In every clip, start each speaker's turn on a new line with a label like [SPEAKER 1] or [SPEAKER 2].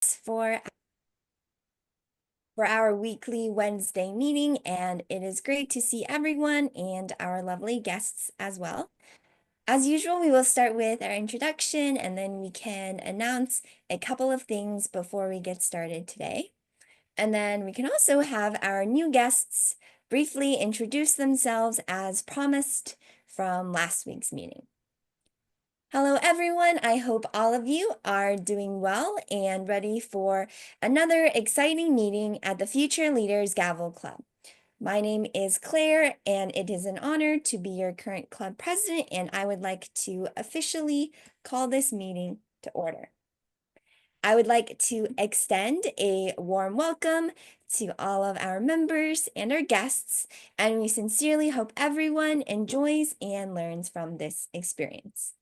[SPEAKER 1] for our weekly Wednesday meeting, and it is great to see everyone and our lovely guests as well. As usual, we will start with our introduction and then we can announce a couple of things before we get started today. And then we can also have our new guests briefly introduce themselves as promised from last week's meeting. Hello, everyone. I hope all of you are doing well and ready for another exciting meeting at the Future Leaders Gavel Club. My name is Claire, and it is an honor to be your current club president, and I would like to officially call this meeting to order. I would like to extend a warm welcome to all of our members and our guests, and we sincerely hope everyone enjoys and learns from this experience.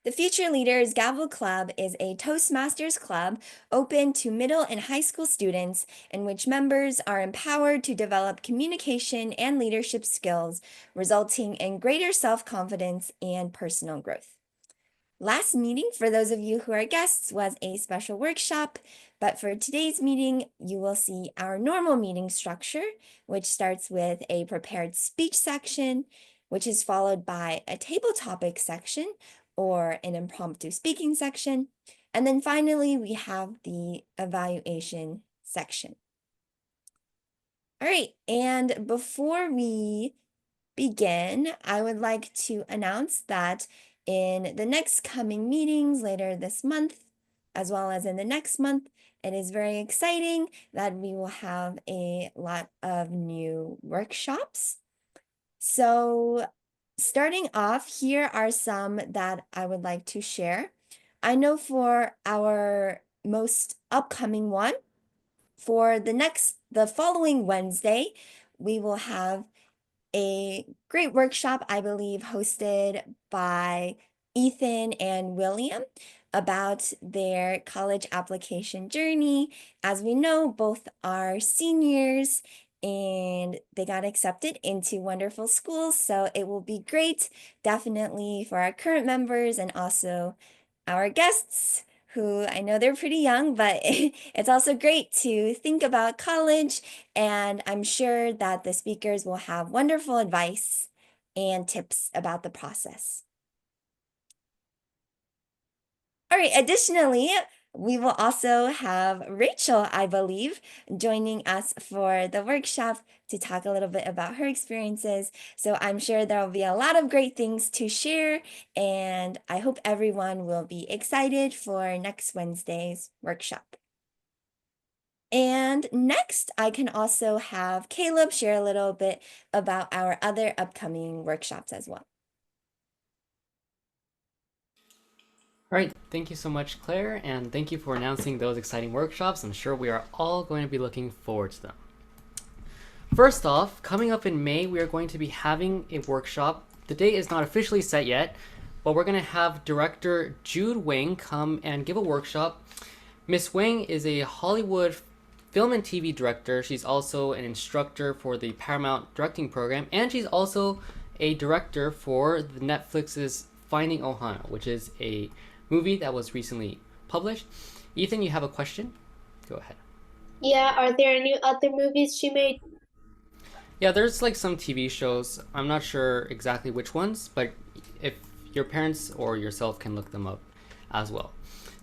[SPEAKER 1] The Future Leaders Gavel Club is a Toastmasters club open to middle and high school students in which members are empowered to develop communication and leadership skills, resulting in greater self-confidence and personal growth. Last meeting, for those of you who are guests, was a special workshop, but for today's meeting, you will see our normal meeting structure, which starts with a prepared speech section, which is followed by a table topic section, or an impromptu speaking section. And then finally, we have the evaluation section. All right, and before we begin, I would like to announce that in the next coming meetings later this month, as well as in the next month, it is very exciting that we will have a lot of new workshops. So starting off, here are some that I would like to share. I know for our most upcoming one, for the following Wednesday, we will have a great workshop, I believe, hosted by Ethan and William about their college application journey. As we know, both are seniors and they got accepted into wonderful schools, so it will be great, definitely for our current members and also our guests who I know they're pretty young, but it's also great to think about college, and I'm sure that the speakers will have wonderful advice and tips about the process. All right, additionally, we will also have Rachel, I believe, joining us for the workshop to talk a little bit about her experiences. So I'm sure there will be a lot of great things to share, and I hope everyone will be excited for next Wednesday's workshop. And next, I can also have Caleb share a little bit about our other upcoming workshops as well.
[SPEAKER 2] All right, thank you so much, Claire, and thank you for announcing those exciting workshops. I'm sure we are all going to be looking forward to them. First off, coming up in May, we are going to be having a workshop. The date is not officially set yet, but we're going to have director Jude Wang come and give a workshop. Miss Wang is a Hollywood film and TV director. She's also an instructor for the Paramount directing program, and she's also a director for the Netflix's Finding Ohana, which is a movie that was recently published. Ethan, you have a question? Go ahead.
[SPEAKER 3] Yeah, are there any other movies she made?
[SPEAKER 2] Yeah, there's like some TV shows. I'm not sure exactly which ones, but if your parents or yourself can look them up as well.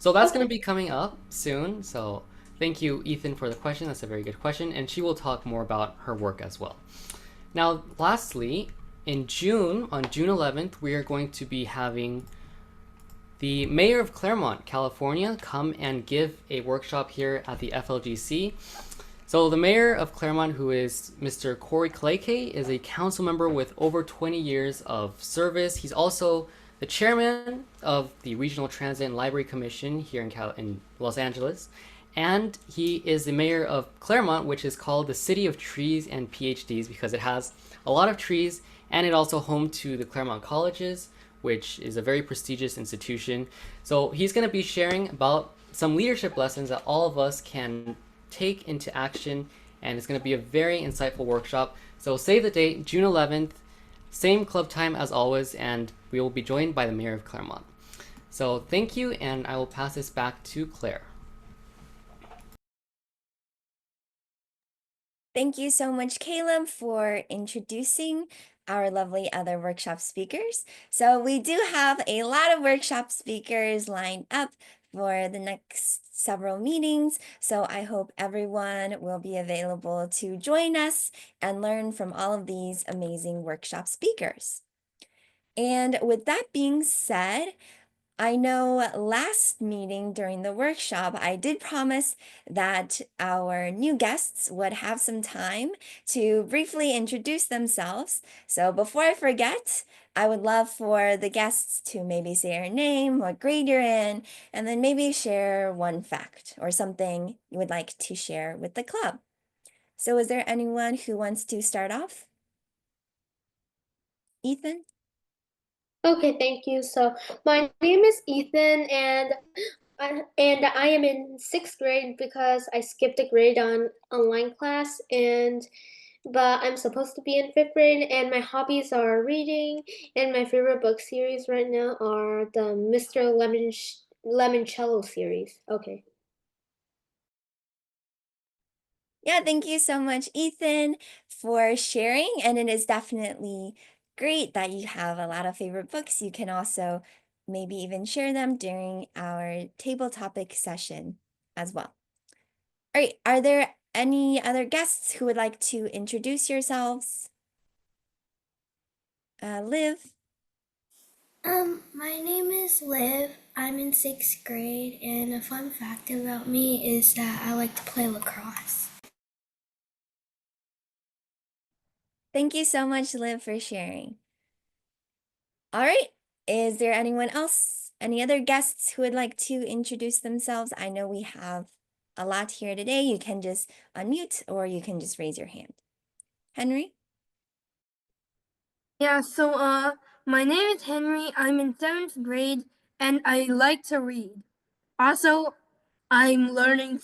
[SPEAKER 2] So that's going to be coming up soon. So thank you, Ethan, for the question. That's a very good question. And she will talk more about her work as well. Now, lastly, in June, on June 11th, we are going to be having the mayor of Claremont, California, come and give a workshop here at the FLGC. So the mayor of Claremont, who is Mr. Corey Kaleke, is a council member with over 20 years of service. He's also the chairman of the Regional Transit and Library Commission here in Los Angeles. And he is the mayor of Claremont, which is called the City of Trees and PhDs because it has a lot of trees, and it also home to the Claremont Colleges, which is a very prestigious institution. So he's going to be sharing about some leadership lessons that all of us can take into action, and it's going to be a very insightful workshop. So save the date, June 11th, same club time as always, and we will be joined by the mayor of Claremont. So thank you, and I will pass this back to Claire.
[SPEAKER 1] Thank you so much, Caleb, for introducing our lovely other workshop speakers. So we do have a lot of workshop speakers lined up for the next several meetings. So I hope everyone will be available to join us and learn from all of these amazing workshop speakers. And with that being said, I know last meeting during the workshop, I did promise that our new guests would have some time to briefly introduce themselves. So before I forget, I would love for the guests to maybe say your name, what grade you're in, and then maybe share one fact or something you would like to share with the club. So is there anyone who wants to start off? Ethan?
[SPEAKER 3] Okay, thank you. So my name is Ethan, and I am in sixth grade because I skipped a grade on online class, but I'm supposed to be in fifth grade. And my hobbies are reading, and my favorite book series right now are the Mr. Lemoncello series. Okay.
[SPEAKER 1] Yeah, thank you so much, Ethan, for sharing. And it is definitely great that you have a lot of favorite books. You can also maybe even share them during our table topic session as well. All right, are there any other guests who would like to introduce yourselves? Liv,
[SPEAKER 4] My name is Liv. I'm in sixth grade, and a fun fact about me is that I like to play lacrosse.
[SPEAKER 1] thank you so much, Liv, for sharing. All right, is there anyone else, any other guests who would like to introduce themselves? I know we have a lot here today. You can just unmute or you can just raise your hand. Henry?
[SPEAKER 5] Yeah, so my name is Henry. I'm in seventh grade and I like to read. Also, I'm learning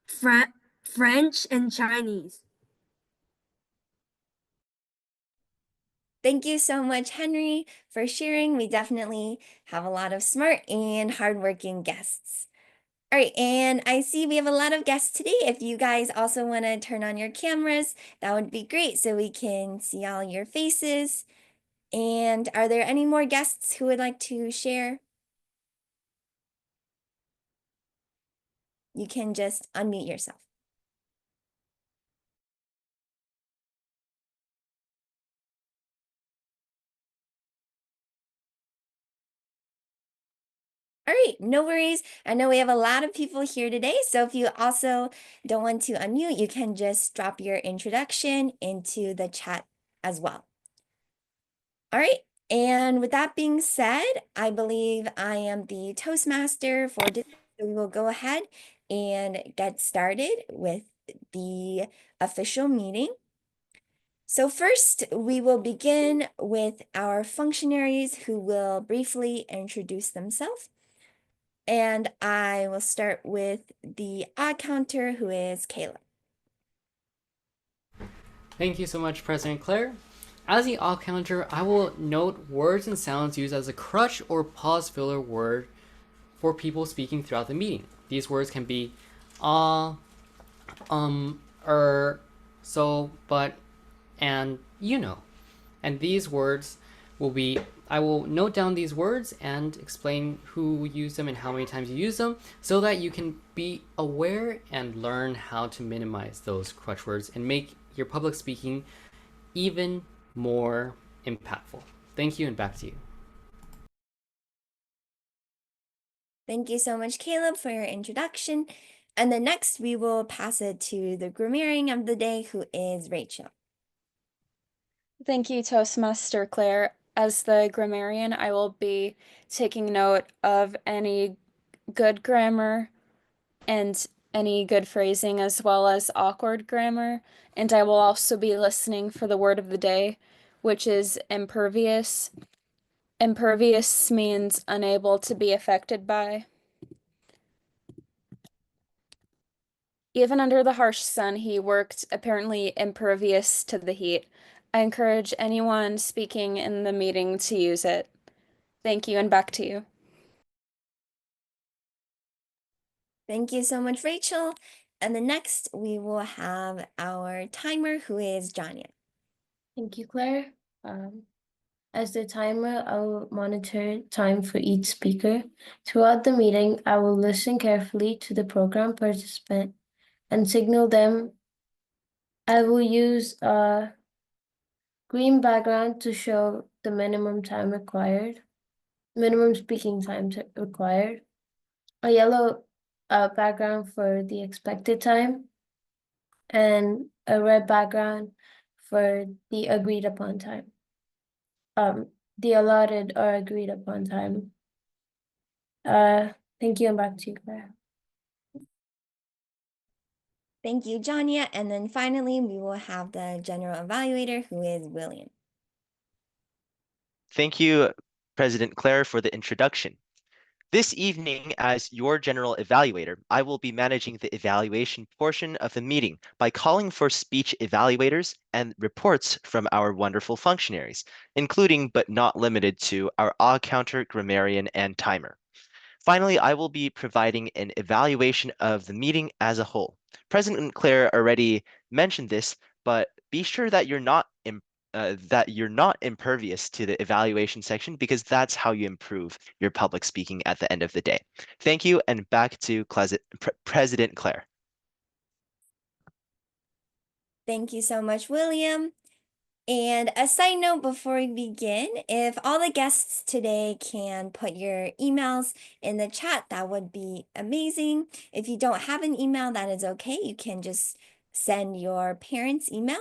[SPEAKER 5] French and Chinese.
[SPEAKER 1] Thank you so much, Henry, for sharing. We definitely have a lot of smart and hardworking guests. All right, and I see we have a lot of guests today. If you guys also want to turn on your cameras, that would be great so we can see all your faces. And are there any more guests who would like to share? You can just unmute yourself. All right, no worries. I know we have a lot of people here today, so if you also don't want to unmute, you can just drop your introduction into the chat as well. All right, and with that being said, I believe I am the Toastmaster for today, so we will go ahead and get started with the official meeting. So first, we will begin with our functionaries who will briefly introduce themselves. And I will start with the odd counter, who is Caleb.
[SPEAKER 2] Thank you so much, President Claire. As the odd counter, I will note words and sounds used as a crutch or pause filler word for people speaking throughout the meeting. These words can be so, but, and you know. And these words will be, I will note down these words and explain who used them and how many times you use them so that you can be aware and learn how to minimize those crutch words and make your public speaking even more impactful. Thank you, and back to you.
[SPEAKER 1] Thank you so much, Caleb, for your introduction. And then next, we will pass it to the grammarian of the day, who is Rachel.
[SPEAKER 6] Thank you, Toastmaster Claire. As the grammarian, I will be taking note of any good grammar and any good phrasing as well as awkward grammar. And I will also be listening for the word of the day, which is impervious. Impervious means unable to be affected by. Even under the harsh sun, he worked apparently impervious to the heat. I encourage anyone speaking in the meeting to use it. Thank you, and back to you.
[SPEAKER 1] Thank you so much, Rachel. And then next we will have our timer, who is Janya.
[SPEAKER 7] Thank you, Claire. As the timer, I will monitor time for each speaker. Throughout the meeting, I will listen carefully to the program participant and signal them. I will use a green background to show the minimum speaking time required, a yellow background for the expected time, and a red background for the agreed upon time. The allotted or agreed upon time. Thank you, and back to you, Claire.
[SPEAKER 1] Thank you, Janya. And then finally, we will have the general evaluator, who is William.
[SPEAKER 8] Thank you, President Claire, for the introduction. This evening, as your general evaluator, I will be managing the evaluation portion of the meeting by calling for speech evaluators and reports from our wonderful functionaries, including but not limited to our counter, grammarian, and timer. Finally, I will be providing an evaluation of the meeting as a whole. President Claire already mentioned this, but be sure that you're not impervious to the evaluation section, because that's how you improve your public speaking at the end of the day. Thank you, and back to President Claire.
[SPEAKER 1] Thank you so much, William. And a side note before we begin, if all the guests today can put your emails in the chat, that would be amazing. If you don't have an email, that is okay. You can just send your parents' email.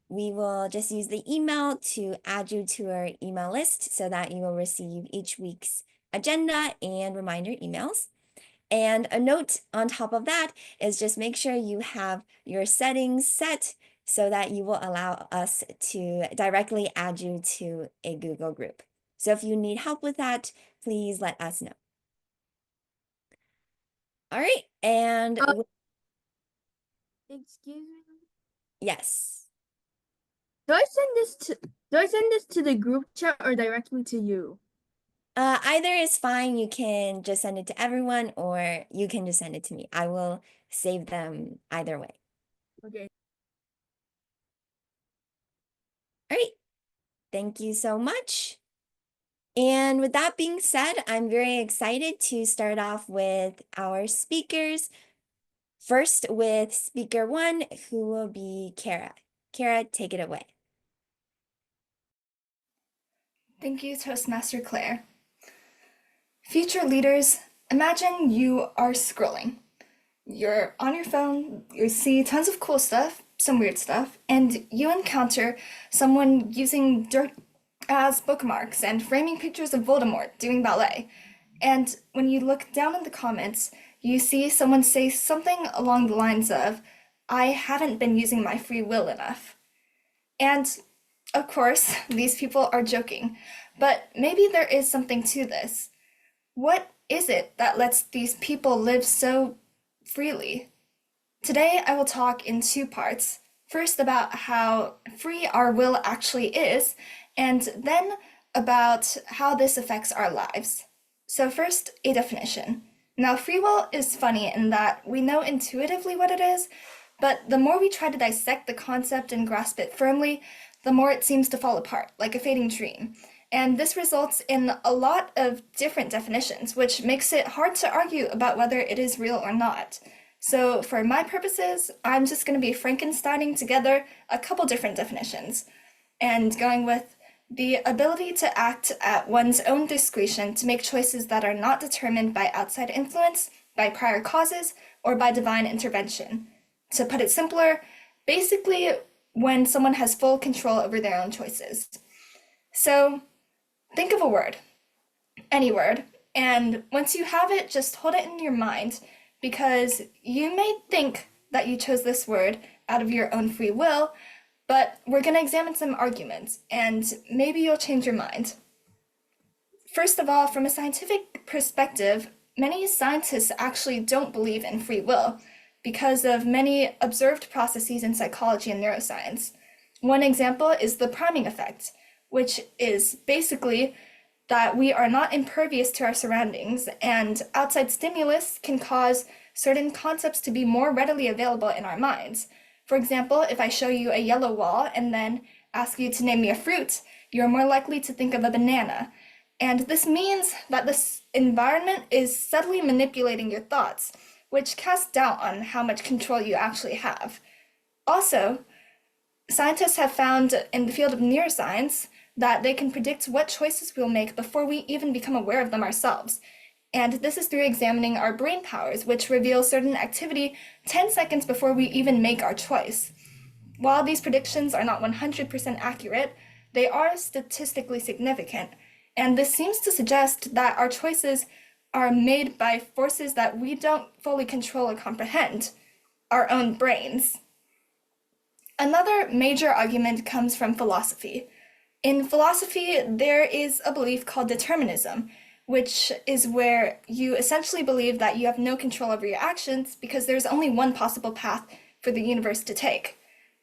[SPEAKER 1] We will just use the email to add you to our email list so that you will receive each week's agenda and reminder emails. And a note on top of that is just make sure you have your settings set so that you will allow us to directly add you to a Google group. So if you need help with that, please let us know. All right, and
[SPEAKER 5] Excuse me.
[SPEAKER 1] yes.
[SPEAKER 5] Do I send this to the group chat or directly to you?
[SPEAKER 1] Either is fine. You can just send it to everyone, or you can just send it to me. I will save them either way.
[SPEAKER 5] Okay.
[SPEAKER 1] All right. Thank you so much. And with that being said, I'm very excited to start off with our speakers. First with speaker one, who will be Kara. Kara, take it away.
[SPEAKER 9] Thank you, Toastmaster Claire. Future leaders, imagine you are scrolling. You're on your phone, you see tons of cool stuff, some weird stuff, and you encounter someone using dirt as bookmarks and framing pictures of Voldemort doing ballet. And when you look down in the comments, you see someone say something along the lines of, "I haven't been using my free will enough." And of course, these people are joking, but maybe there is something to this. What is it that lets these people live so freely? Today, I will talk in two parts. First, about how free our will actually is, and then about how this affects our lives. So first, a definition. Now, free will is funny in that we know intuitively what it is, but the more we try to dissect the concept and grasp it firmly, the more it seems to fall apart, like a fading dream. And this results in a lot of different definitions, which makes it hard to argue about whether it is real or not. So for my purposes, I'm just going to be Frankensteining together a couple different definitions, and going with the ability to act at one's own discretion to make choices that are not determined by outside influence, by prior causes, or by divine intervention. To put it simpler, basically when someone has full control over their own choices. So think of a word, any word, and once you have it, just hold it in your mind, because you may think that you chose this word out of your own free will, but we're going to examine some arguments, and maybe you'll change your mind. First of all, from a scientific perspective, many scientists actually don't believe in free will because of many observed processes in psychology and neuroscience. One example is the priming effect, which is basically that we are not impervious to our surroundings, and outside stimulus can cause certain concepts to be more readily available in our minds. For example, if I show you a yellow wall and then ask you to name me a fruit, you're more likely to think of a banana. And this means that this environment is subtly manipulating your thoughts, which casts doubt on how much control you actually have. Also, scientists have found in the field of neuroscience that they can predict what choices we'll make before we even become aware of them ourselves. And this is through examining our brain powers, which reveal certain activity 10 seconds before we even make our choice. While these predictions are not 100% accurate, they are statistically significant. And this seems to suggest that our choices are made by forces that we don't fully control or comprehend, our own brains. Another major argument comes from philosophy. In philosophy, there is a belief called determinism, which is where you essentially believe that you have no control over your actions because there's only one possible path for the universe to take.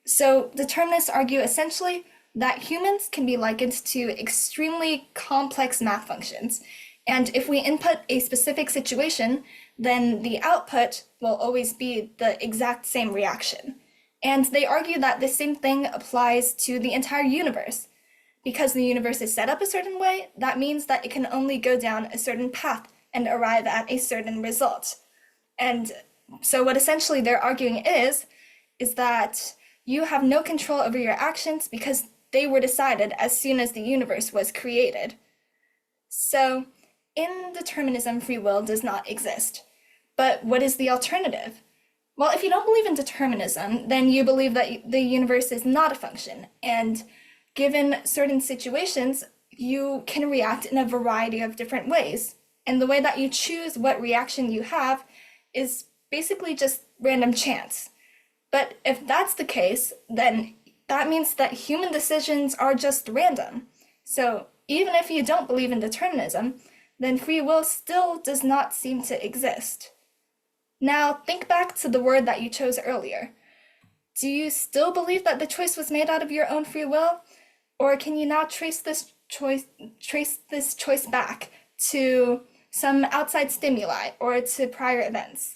[SPEAKER 9] So determinists argue essentially that humans can be likened to extremely complex math functions. And if we input a specific situation, then the output will always be the exact same reaction. And they argue that the same thing applies to the entire universe. Because the universe is set up a certain way, that means that it can only go down a certain path and arrive at a certain result. And so what essentially they're arguing is that you have no control over your actions because they were decided as soon as the universe was created. So in determinism, free will does not exist. But what is the alternative? Well, if you don't believe in determinism, then you believe that the universe is not a function, and given certain situations, you can react in a variety of different ways. And the way that you choose what reaction you have is basically just random chance. But if that's the case, then that means that human decisions are just random. So even if you don't believe in determinism, then free will still does not seem to exist. Now think back to the word that you chose earlier. Do you still believe that the choice was made out of your own free will? Or can you now trace this choice back to some outside stimuli or to prior events?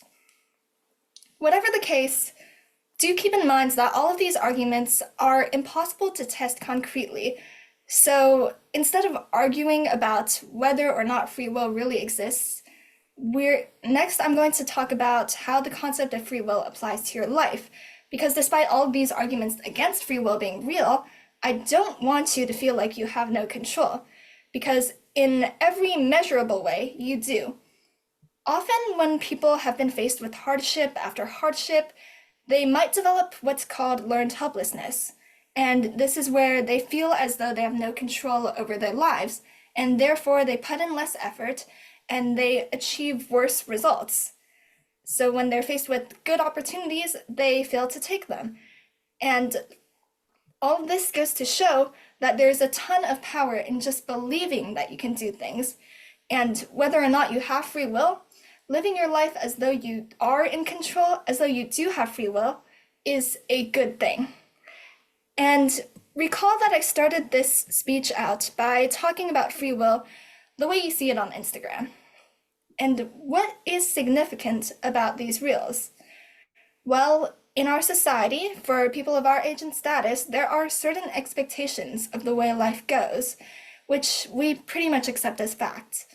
[SPEAKER 9] Whatever the case, do keep in mind that all of these arguments are impossible to test concretely. So instead of arguing about whether or not free will really exists, I'm going to talk about how the concept of free will applies to your life. Because despite all of these arguments against free will being real, I don't want you to feel like you have no control, because in every measurable way, you do. Often when people have been faced with hardship after hardship, they might develop what's called learned helplessness. And this is where they feel as though they have no control over their lives, and therefore they put in less effort and they achieve worse results. So when they're faced with good opportunities, they fail to take them. And all of this goes to show that there's a ton of power in just believing that you can do things. And whether or not you have free will, living your life as though you are in control, as though you do have free will, is a good thing. And recall that I started this speech out by talking about free will the way you see it on Instagram. And what is significant about these reels? Well, in our society, for people of our age and status, there are certain expectations of the way life goes, which we pretty much accept as fact.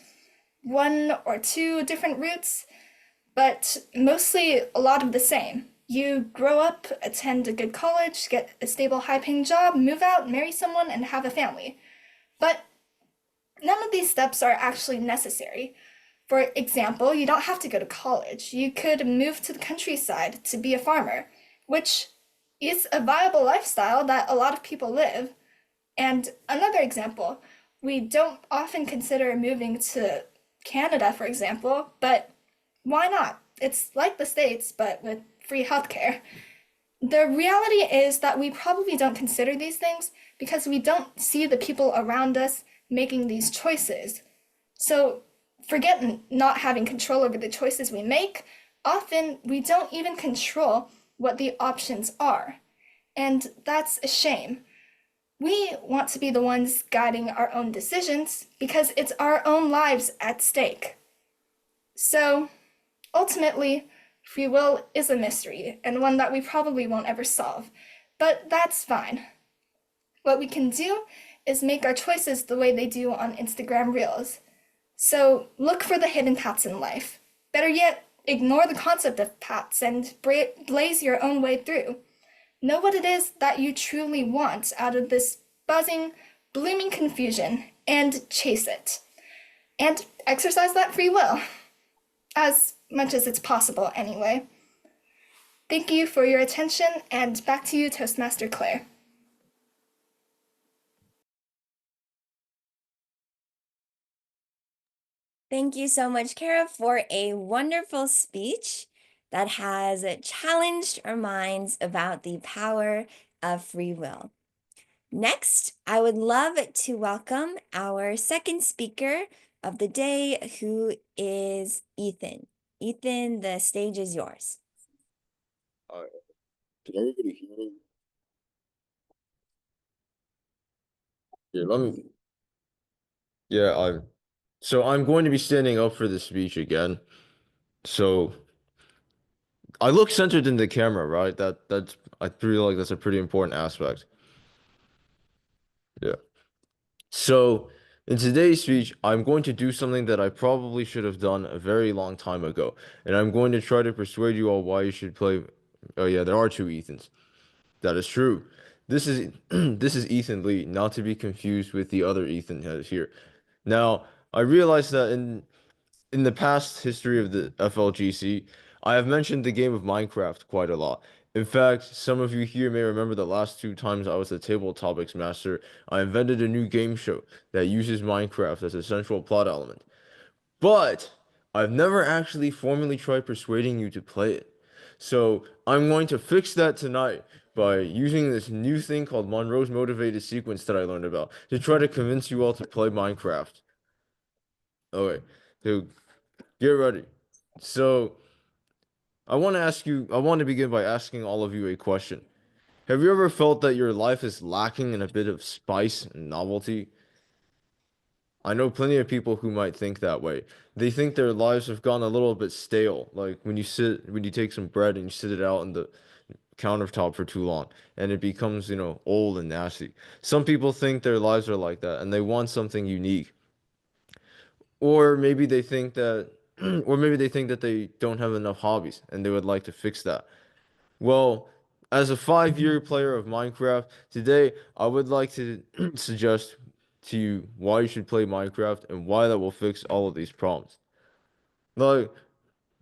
[SPEAKER 9] One or two different routes, but mostly a lot of the same. You grow up, attend a good college, get a stable, high-paying job, move out, marry someone, and have a family. But none of these steps are actually necessary. For example, you don't have to go to college. You could move to the countryside to be a farmer, which is a viable lifestyle that a lot of people live. And another example, we don't often consider moving to Canada, for example, but why not? It's like the States, but with free healthcare. The reality is that we probably don't consider these things because we don't see the people around us making these choices. So forget not having control over the choices we make. Often we don't even control what the options are. And that's a shame. We want to be the ones guiding our own decisions because it's our own lives at stake. So ultimately, Free will is a mystery, and one that we probably won't ever solve, but that's fine. What we can do is make our choices the way they do on Instagram Reels. So look for the hidden paths in life. Better yet, ignore the concept of paths and blaze your own way through. Know what it is that you truly want out of this buzzing, blooming confusion, and chase it. And exercise that free will. As much as it's possible, anyway. Thank you for your attention, and back to you, Toastmaster Claire.
[SPEAKER 1] Thank you so much, Kara, for a wonderful speech that has challenged our minds about the power of free will. Next, I would love to welcome our second speaker of the day, who is Ethan. Ethan, the stage is yours.
[SPEAKER 10] All right. Can everybody hear me? Yeah, I'm going to be standing up for this speech again. So I look centered in the camera, right? I feel like that's a pretty important aspect. Yeah. So in today's speech, I'm going to do something that I probably should have done a very long time ago, and I'm going to try to persuade you all why you should play. Oh yeah, there are two Ethans. That is true. This is this is Ethan Lee, not to be confused with the other Ethan that is here. Now, I realize that in the past history of the FLGC, I have mentioned the game of Minecraft quite a lot. In fact, some of you here may remember the last two times I was the table topics master, I invented a new game show that uses Minecraft as a central plot element. But I've never actually formally tried persuading you to play it. So I'm going to fix that tonight by using this new thing called Monroe's motivated sequence that I learned about to try to convince you all to play Minecraft. Okay, so get ready. So I want to begin by asking all of you a question. Have you ever felt that your life is lacking in a bit of spice and novelty? I know plenty of people who might think that way. They think their lives have gone a little bit stale, like when you take some bread and you sit it out on the countertop for too long and it becomes, old and nasty. Some people think their lives are like that and they want something unique. Or maybe they think that or maybe they think that they don't have enough hobbies and they would like to fix that. Well, as a 5-year player of Minecraft, today I would like to suggest to you why you should play Minecraft and why that will fix all of these problems. Like,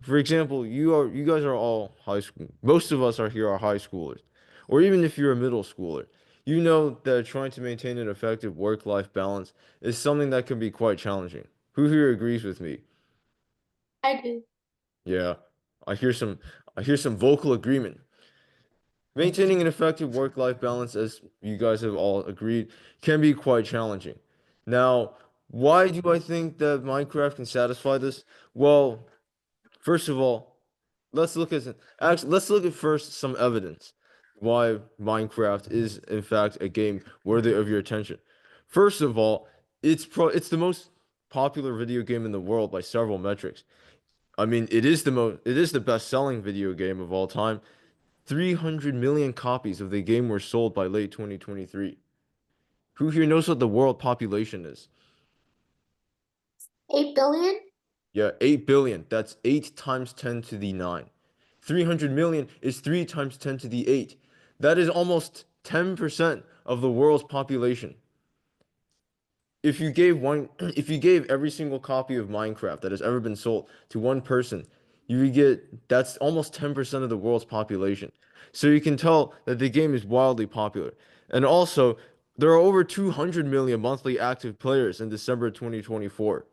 [SPEAKER 10] for example, you guys are all high school. Most of us are here are high schoolers. Or even if you're a middle schooler, you know that trying to maintain an effective work-life balance is something that can be quite challenging. Who here agrees with me?
[SPEAKER 3] I do.
[SPEAKER 10] Yeah. I hear some I hear some vocal agreement. Maintaining an effective work-life balance, as you guys have all agreed, can be quite challenging. Now, why do I think that Minecraft can satisfy this? Well, first of all, let's look at first some evidence why Minecraft is in fact a game worthy of your attention. First of all, it's the most popular video game in the world by several metrics. I mean, it is the best-selling video game of all time. 300 million copies of the game were sold by late 2023. Who here knows what the world population is?
[SPEAKER 3] 8 billion?
[SPEAKER 10] Yeah, 8 billion. That's 8 times 10 to the 9. 300 million is 3 times 10 to the 8. That is almost 10% of the world's population. If you gave every single copy of Minecraft that has ever been sold to one person, you would get that's almost 10% of the world's population. So you can tell that the game is wildly popular. And also, there are over 200 million monthly active players in December 2024.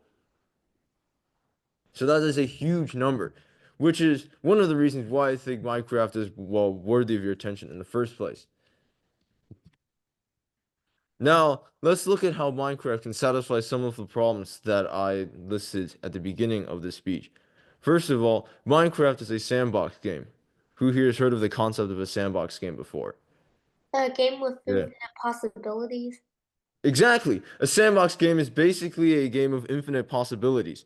[SPEAKER 10] So that is a huge number, which is one of the reasons why I think Minecraft is well worthy of your attention in the first place. Now, let's look at how Minecraft can satisfy some of the problems that I listed at the beginning of this speech. First of all, Minecraft is a sandbox game. Who here has heard of the concept of a sandbox game before?
[SPEAKER 3] A game with
[SPEAKER 10] Yeah.
[SPEAKER 3] infinite possibilities.
[SPEAKER 10] Exactly. A sandbox game is basically a game of infinite possibilities.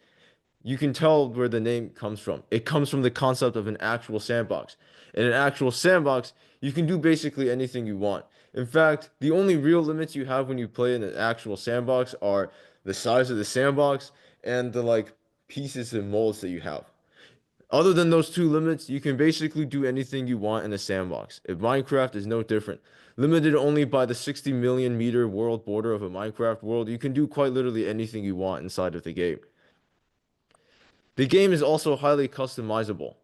[SPEAKER 10] you can tell where the name comes from. It comes from the concept of an actual sandbox. In an actual sandbox, you can do basically anything you want. In fact, the only real limits you have when you play in an actual sandbox are the size of the sandbox and the like pieces and molds that you have. Other than those two limits, you can basically do anything you want in a sandbox. If Minecraft is no different. Limited only by the 60 million meter world border of a Minecraft world, you can do quite literally anything you want inside of the game. The game is also highly customizable.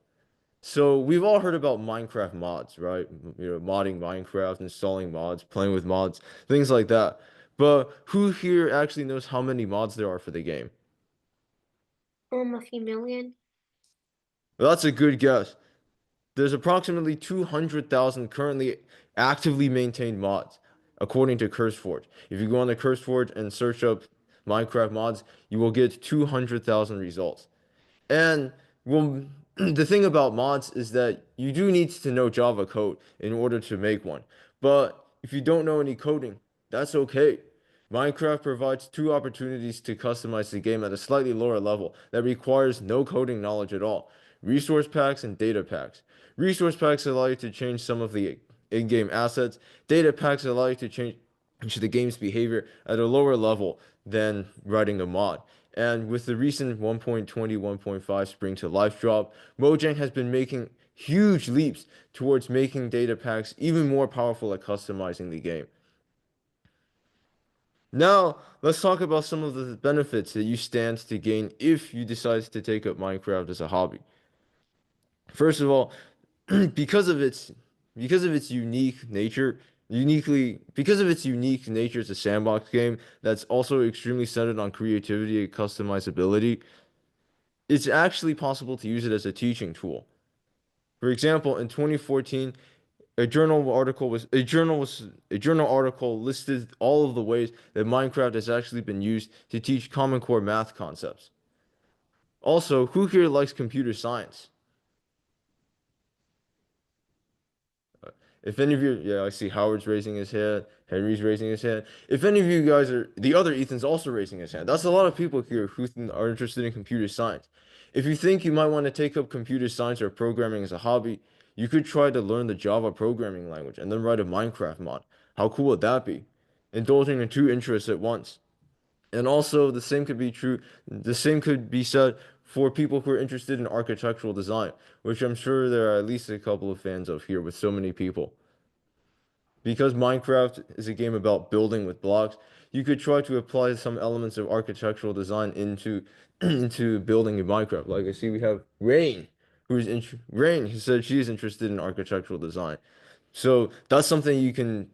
[SPEAKER 10] So we've all heard about Minecraft mods, right? Modding Minecraft, installing mods, playing with mods, things like that. But who here actually knows how many mods there are for the game?
[SPEAKER 3] A few million.
[SPEAKER 10] Well, that's a good guess. There's approximately 200,000 currently actively maintained mods, according to CurseForge. If you go on the CurseForge and search up Minecraft mods, you will get 200,000 results. And well, the thing about mods is that you do need to know Java code in order to make one. But if you don't know any coding, that's okay. Minecraft provides two opportunities to customize the game at a slightly lower level that requires no coding knowledge at all. Resource packs and data packs. Resource packs allow you to change some of the in-game assets. Data packs allow you to change the game's behavior at a lower level than writing a mod. And with the recent 1.20, 1.5 Spring to Life drop, Mojang has been making huge leaps towards making data packs even more powerful at customizing the game. Now, let's talk about some of the benefits that you stand to gain if you decide to take up Minecraft as a hobby. First of all, because of its unique nature, because of its unique nature as a sandbox game that's also extremely centered on creativity and customizability, it's actually possible to use it as a teaching tool. For example, in 2014, a journal article listed all of the ways that Minecraft has actually been used to teach Common Core math concepts. Also, who here likes computer science? If any of you, yeah, I see Howard's raising his hand, Henry's raising his hand. If any of you guys are, the other Ethan's also raising his hand. That's a lot of people here who are interested in computer science. If you think you might want to take up computer science or programming as a hobby, you could try to learn the Java programming language and then write a Minecraft mod. How cool would that be? Indulging in two interests at once. And also, the same could be said for people who are interested in architectural design, which I'm sure there are at least a couple of fans of here with so many people. Because Minecraft is a game about building with blocks, you could try to apply some elements of architectural design into into building in Minecraft. Like I see we have Rain, who said she is interested in architectural design. So that's something you can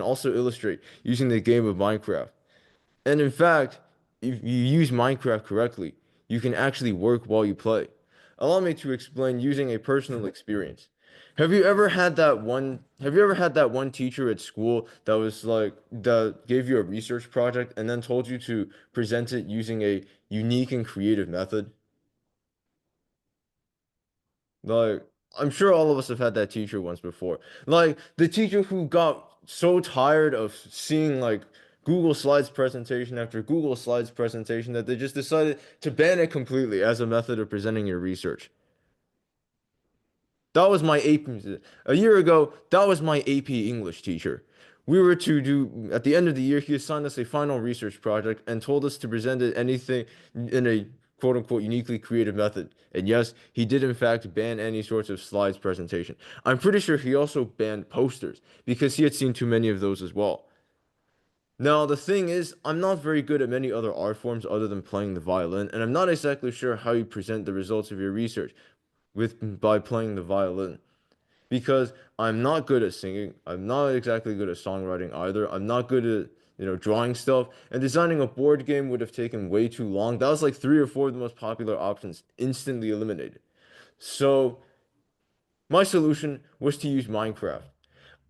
[SPEAKER 10] also illustrate using the game of Minecraft. And in fact, if you use Minecraft correctly, you can actually work while you play. Allow me to explain using a personal experience. Have you ever had that one teacher at school that gave you a research project and then told you to present it using a unique and creative method? Like, I'm sure all of us have had that teacher once before. Like, the teacher who got so tired of seeing like Google Slides presentation after Google Slides presentation that they just decided to ban it completely as a method of presenting your research. That was my AP. A year ago, that was my AP English teacher. We were to do, at the end of the year, he assigned us a final research project and told us to present it anything in a quote unquote uniquely creative method. And yes, he did in fact ban any sorts of slides presentation. I'm pretty sure he also banned posters because he had seen too many of those as well. Now, the thing is, I'm not very good at many other art forms other than playing the violin, and I'm not exactly sure how you present the results of your research by playing the violin because I'm not good at singing. I'm not exactly good at songwriting either. I'm not good at, drawing stuff. And designing a board game would have taken way too long. That was like three or four of the most popular options instantly eliminated. So my solution was to use Minecraft.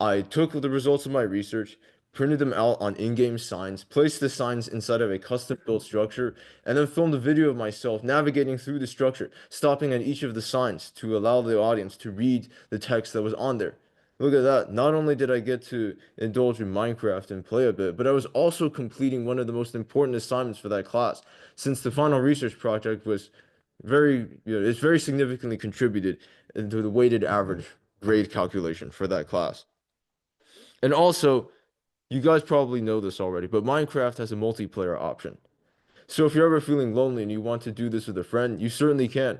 [SPEAKER 10] I took the results of my research, printed them out on in-game signs, placed the signs inside of a custom-built structure, and then filmed a video of myself navigating through the structure, stopping at each of the signs to allow the audience to read the text that was on there. Look at that. Not only did I get to indulge in Minecraft and play a bit, but I was also completing one of the most important assignments for that class, since the final research project was it's very significantly contributed into the weighted average grade calculation for that class. And also, you guys probably know this already, but Minecraft has a multiplayer option. So if you're ever feeling lonely and you want to do this with a friend, you certainly can.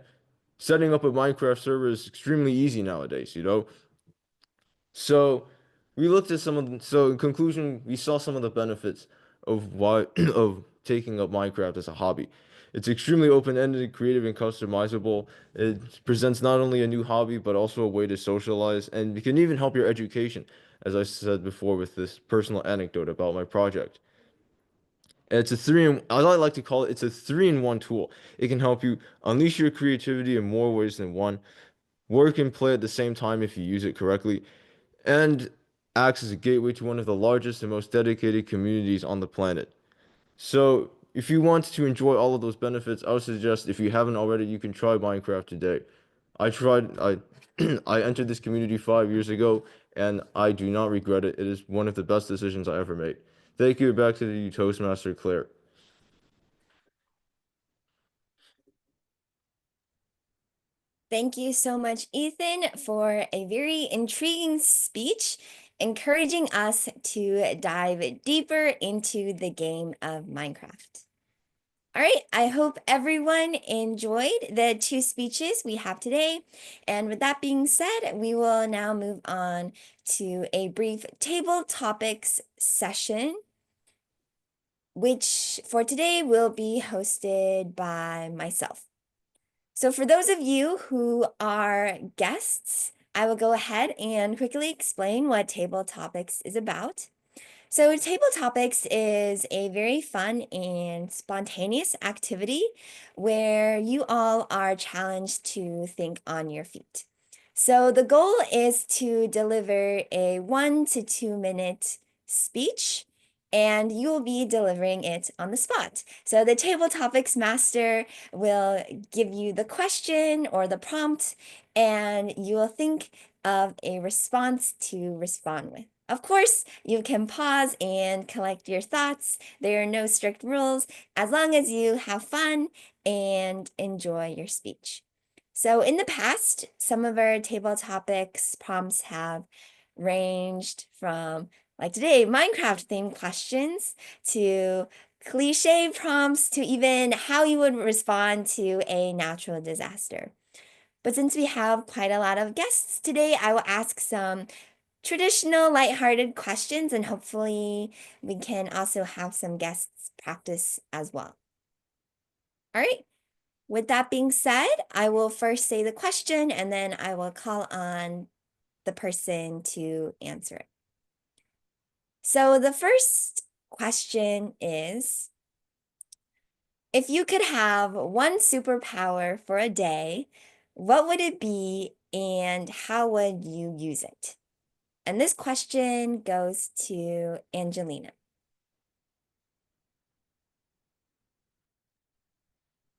[SPEAKER 10] Setting up a Minecraft server is extremely easy nowadays, you know? So we looked at some of them. So in conclusion, we saw some of the benefits of why of taking up Minecraft as a hobby. It's extremely open-ended, creative, and customizable. It presents not only a new hobby, but also a way to socialize, and it can even help your education, as I said before with this personal anecdote about my project. And it's a as I like to call it, it's a three-in-one tool. It can help you unleash your creativity in more ways than one, work and play at the same time if you use it correctly, and acts as a gateway to one of the largest and most dedicated communities on the planet. So, if you want to enjoy all of those benefits, I would suggest if you haven't already, you can try Minecraft today. I I entered this community 5 years ago, and I do not regret it. It is one of the best decisions I ever made. Thank you. Back to the Toastmaster Claire.
[SPEAKER 1] Thank you so much, Ethan, for a very intriguing speech, encouraging us to dive deeper into the game of Minecraft. All right, I hope everyone enjoyed the two speeches we have today. And with that being said, we will now move on to a brief table topics session, which for today will be hosted by myself. So for those of you who are guests, I will go ahead and quickly explain what Table Topics is about. So Table Topics is a very fun and spontaneous activity where you all are challenged to think on your feet. So the goal is to deliver a 1 to 2 minute speech, and you will be delivering it on the spot. So the Table Topics master will give you the question or the prompt, and you will think of a response to respond with. Of course, you can pause and collect your thoughts. There are no strict rules as long as you have fun and enjoy your speech. So in the past, some of our table topics prompts have ranged from, like today, Minecraft themed questions to cliche prompts to even how you would respond to a natural disaster. But since we have quite a lot of guests today, I will ask some traditional lighthearted questions, and hopefully we can also have some guests practice as well. All right. With that being said, I will first say the question and then I will call on the person to answer it. So the first question is, if you could have one superpower for a day, what would it be and how would you use it? And this question goes to Angelina.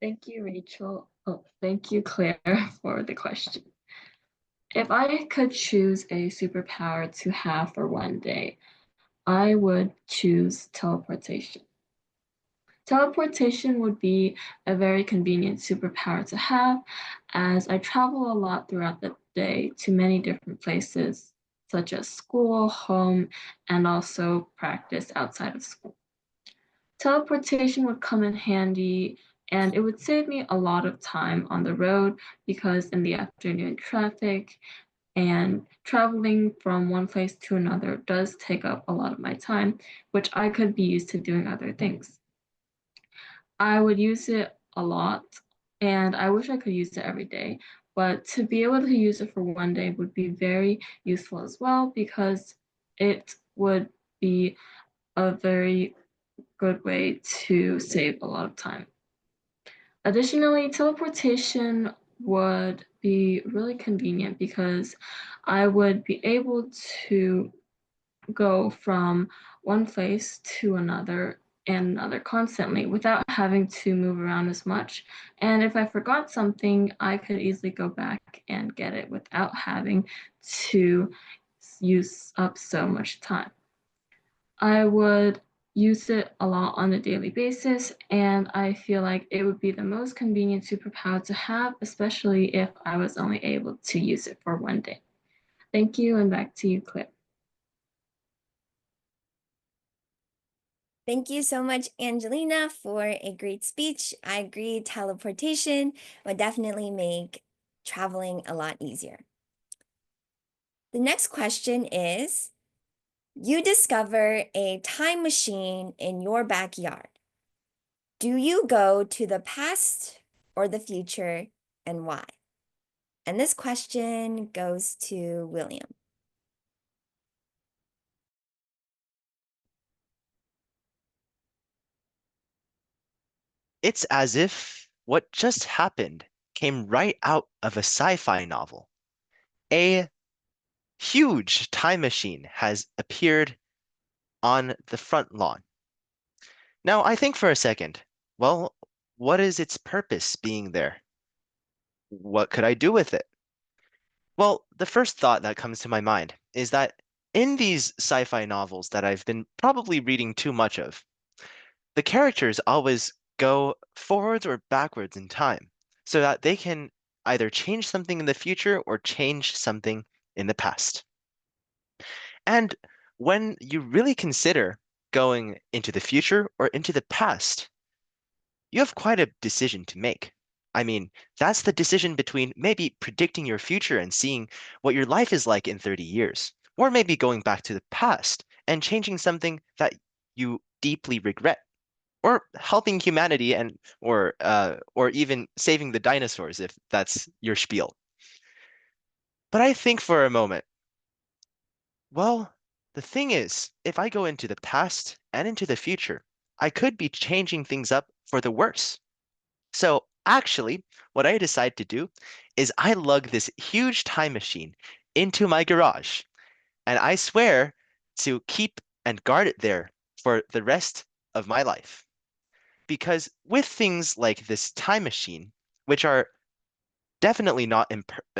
[SPEAKER 11] Thank you, Rachel. Oh, thank you, Claire, for the question. If I could choose a superpower to have for one day, I would choose teleportation. Teleportation would be a very convenient superpower to have, as I travel a lot throughout the day to many different places, such as school, home, and also practice outside of school. Teleportation would come in handy, and it would save me a lot of time on the road because in the afternoon traffic and traveling from one place to another does take up a lot of my time, which I could be used to doing other things. I would use it a lot, and I wish I could use it every day, but to be able to use it for one day would be very useful as well because it would be a very good way to save a lot of time. Additionally, teleportation would be really convenient because I would be able to go from one place to another and another constantly without having to move around as much. And if I forgot something, I could easily go back and get it without having to use up so much time. I would use it a lot on a daily basis, and I feel like it would be the most convenient superpower to have, especially if I was only able to use it for one day. Thank you, and back to you, Claire.
[SPEAKER 1] Thank you so much, Angelina, for a great speech. I agree, teleportation would definitely make traveling a lot easier. The next question is, you discover a time machine in your backyard. Do you go to the past or the future, and why? And this question goes to William.
[SPEAKER 8] It's as if what just happened came right out of a sci-fi novel. A huge time machine has appeared on the front lawn. Now, I think for a second, well, what is its purpose being there? What could I do with it? Well, the first thought that comes to my mind is that in these sci-fi novels that I've been probably reading too much of, the characters always go forwards or backwards in time so that they can either change something in the future or change something in the past. And when you really consider going into the future or into the past, you have quite a decision to make. I mean, that's the decision between maybe predicting your future and seeing what your life is like in 30 years, or maybe going back to the past and changing something that you deeply regret, or helping humanity and or even saving the dinosaurs if that's your spiel. But I think for a moment, well, the thing is, if I go into the past and into the future, I could be changing things up for the worse. So actually, what I decide to do is I lug this huge time machine into my garage, and I swear to keep and guard it there for the rest of my life. Because with things like this time machine, which are definitely not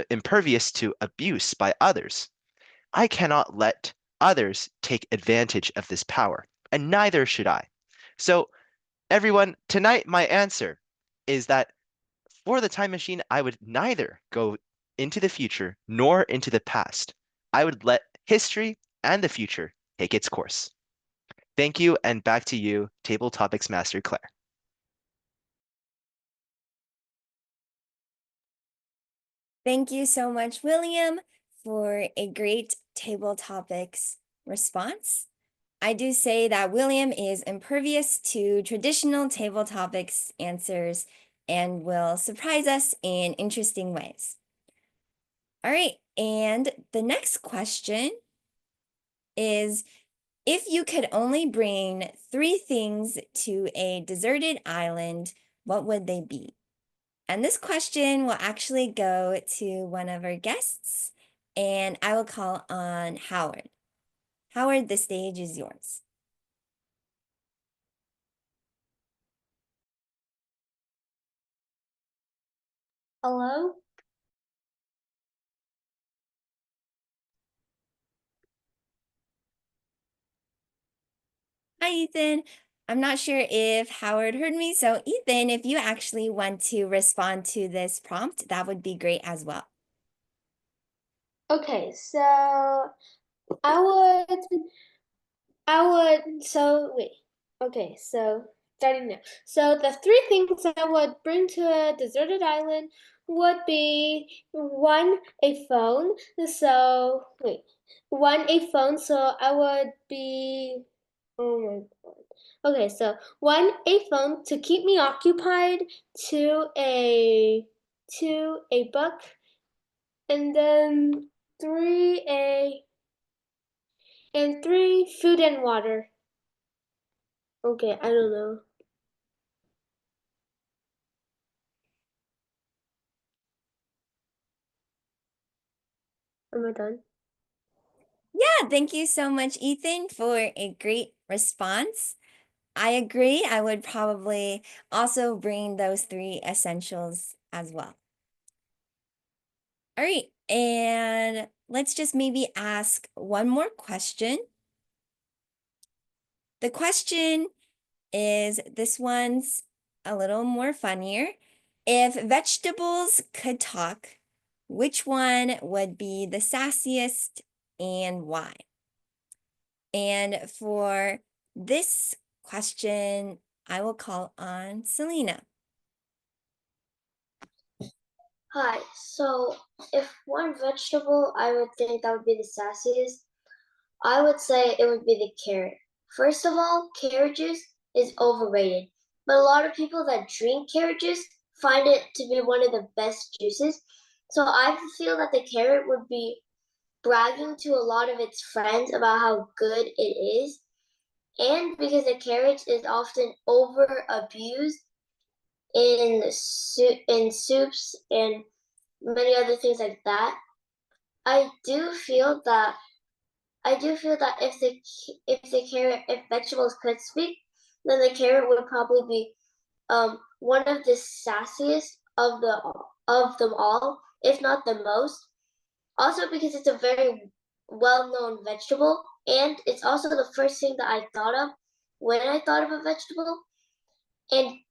[SPEAKER 8] impervious to abuse by others, I cannot let others take advantage of this power, and neither should I. So, everyone, tonight my answer is that for the time machine, I would neither go into the future nor into the past. I would let history and the future take its course. Thank you, and back to you, Table Topics Master Claire.
[SPEAKER 1] Thank you so much, William, for a great table topics response. I do say that William is impervious to traditional table topics answers and will surprise us in interesting ways. All right, and the next question is, if you could only bring 3 things to a deserted island, what would they be? And this question will actually go to one of our guests, and I will call on Howard. Howard, the stage is yours.
[SPEAKER 3] Hello?
[SPEAKER 1] Hi, Ethan. I'm not sure if Howard heard me, so Ethan, if you actually want to respond to this prompt, that would be great as well.
[SPEAKER 3] Okay, so I wait. Okay, so starting now. So the 3 things I would bring to a deserted island would be 1, a phone. So wait, 1, a phone. So I would be, oh my God. Okay, so 1, a phone to keep me occupied, 2, a book, and then 3, food and water. Okay, I don't know. Am I done?
[SPEAKER 1] Yeah, thank you so much, Ethan, for a great response. I agree. I would probably also bring those 3 essentials as well. All right, and let's just maybe ask one more question. The question is, this one's a little more funnier. If vegetables could talk, which one would be the sassiest and why? And for this question, I will call on Selena.
[SPEAKER 12] Hi, so if one vegetable I would think that would be the sassiest, I would say it would be the carrot. First of all, carrot juice is overrated, but a lot of people that drink carrot juice find it to be one of the best juices. So I feel that the carrot would be bragging to a lot of its friends about how good it is. And because the carrot is often over abused in soups and many other things like that. I do feel that if vegetables could speak, then the carrot would probably be one of the sassiest of them all, if not the most. Also because it's a very well-known vegetable, and it's also the first thing that I thought of when I thought of a vegetable. And